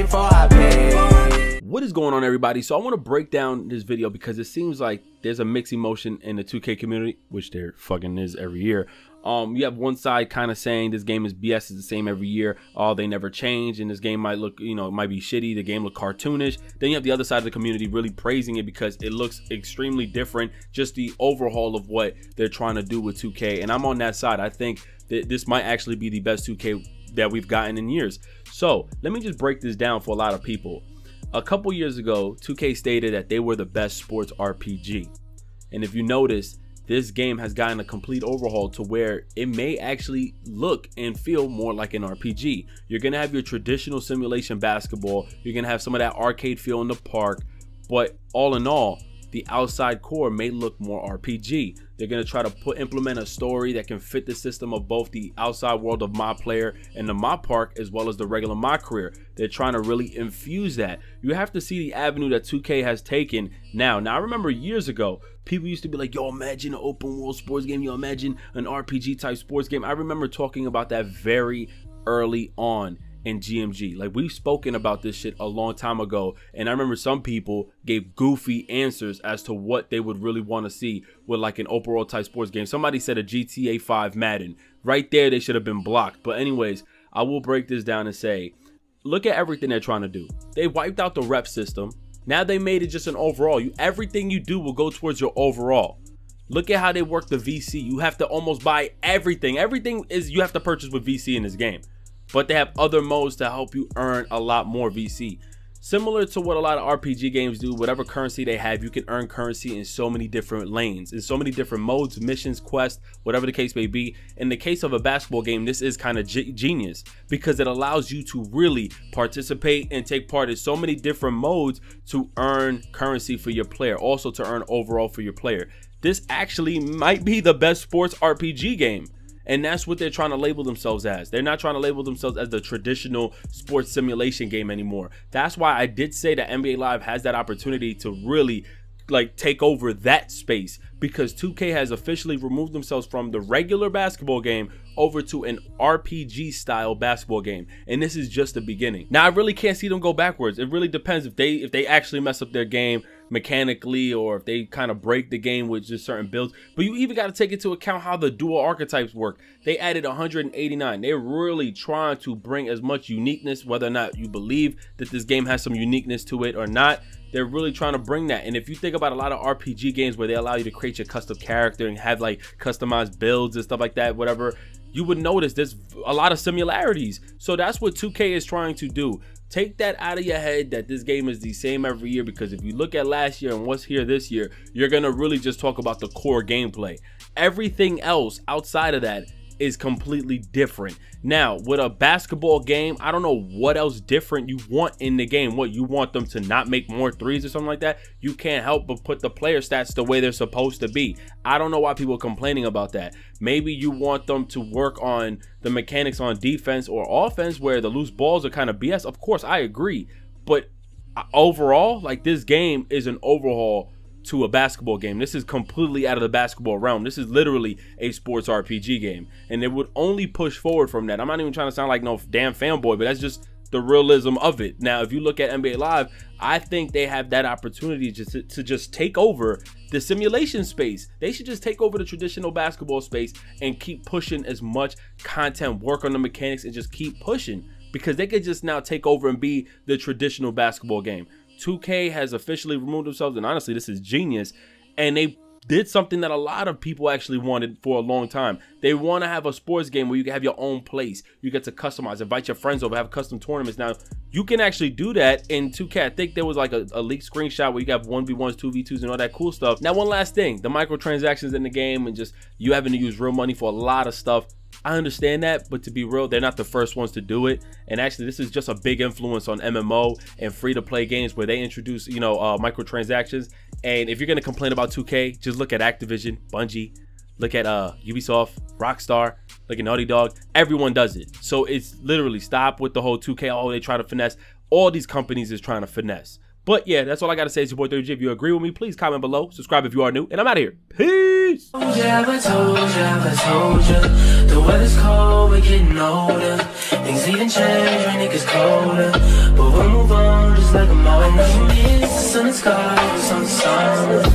paid for, I paid. What is going on, everybody? So I want to break down this video because it seems like there's a mixed emotion in the 2K community, which there fucking is every year. You have one side kind of saying this game is BS, is the same every year. Oh, they never change, and this game might look, you know, it might be shitty. The game look cartoonish. Then you have the other side of the community really praising it because it looks extremely different. Just the overhaul of what they're trying to do with 2K, and I'm on that side. I think that this might actually be the best 2K that we've gotten in years. So let me just break this down for a lot of people. A couple years ago, 2K stated that they were the best sports RPG, and if you notice, this game has gotten a complete overhaul to where it may actually look and feel more like an RPG. You're gonna have your traditional simulation basketball, you're gonna have some of that arcade feel in the park, but all in all, the outside core may look more RPG. They're gonna try to implement a story that can fit the system of both the outside world of my player and the my park, as well as the regular my career. They're trying to really infuse that. You have to see the avenue that 2K has taken now. Now I remember years ago, people used to be like, yo, imagine an open world sports game, yo, imagine an RPG type sports game. I remember talking about that very early on in GMG. Like, we've spoken about this shit a long time ago, and I remember some people gave goofy answers as to what they would really want to see with like an open world type sports game. Somebody said a GTA 5 Madden. Right there, they should have been blocked. But anyways, I will break this down and say, look at everything they're trying to do. They wiped out the rep system. Now they made it just an overall. Everything you do will go towards your overall. Look at how they work the VC. You have to almost buy everything. Everything is you have to purchase with VC in this game. But they have other modes to help you earn a lot more VC. Similar to what a lot of RPG games do, whatever currency they have, you can earn currency in so many different lanes, in so many different modes, missions, quests, whatever the case may be. In the case of a basketball game, this is kind of genius because it allows you to really participate and take part in so many different modes to earn currency for your player, also to earn overall for your player. This actually might be the best sports RPG game. And that's what they're trying to label themselves as. They're not trying to label themselves as the traditional sports simulation game anymore. That's why I did say that NBA Live has that opportunity to really like take over that space, because 2K has officially removed themselves from the regular basketball game over to an RPG style basketball game, and this is just the beginning. Now I really can't see them go backwards. It really depends if they actually mess up their game mechanically, or if they kind of break the game with just certain builds. But you even got to take into account how the dual archetypes work. They added 189. They're really trying to bring as much uniqueness, whether or not you believe that this game has some uniqueness to it or not. They're really trying to bring that. And if you think about a lot of RPG games where they allow you to create your custom character and have like customized builds and stuff like that, whatever, you would notice there's a lot of similarities. So that's what 2K is trying to do. Take that out of your head that this game is the same every year, because if you look at last year and what's here this year, you're gonna really just talk about the core gameplay. Everything else outside of that is completely different. Now with a basketball game, I don't know what else different you want in the game. What, you want them to not make more threes or something like that? You can't help but put the player stats the way they're supposed to be. I don't know why people are complaining about that. Maybe you want them to work on the mechanics on defense or offense where the loose balls are kind of BS. Of course, I agree, but overall, like, this game is an overhaul to a basketball game. This is completely out of the basketball realm. This is literally a sports RPG game, and it would only push forward from that. I'm not even trying to sound like no damn fanboy, but that's just the realism of it. Now if you look at NBA Live, I think they have that opportunity to just take over the simulation space. They should just take over the traditional basketball space and keep pushing as much content, work on the mechanics, and just keep pushing, because they could just now take over and be the traditional basketball game. 2K has officially removed themselves, and honestly, this is genius. And they did something that a lot of people actually wanted for a long time. They want to have a sports game where you can have your own place. You get to customize, invite your friends over, have custom tournaments. Now, you can actually do that in 2K. I think there was like a leaked screenshot where you have 1v1s, 2v2s, and all that cool stuff. Now, one last thing, the microtransactions in the game and just you having to use real money for a lot of stuff. I understand that, but to be real, they're not the first ones to do it. And actually, this is just a big influence on MMO and free-to-play games where they introduce, you know, microtransactions. And if you're going to complain about 2K, just look at Activision, Bungie, look at Ubisoft, Rockstar, look at Naughty Dog. Everyone does it. So it's literally, stop with the whole 2K, oh, they try to finesse. All these companies is trying to finesse. But yeah, that's all I got to say. It's your boy 30G. If you agree with me, please comment below. Subscribe if you are new. And I'm out of here. Peace. The weather's cold, we're getting older. Things even change when it gets colder. But we're like a mountain. The sun is skies on the sun.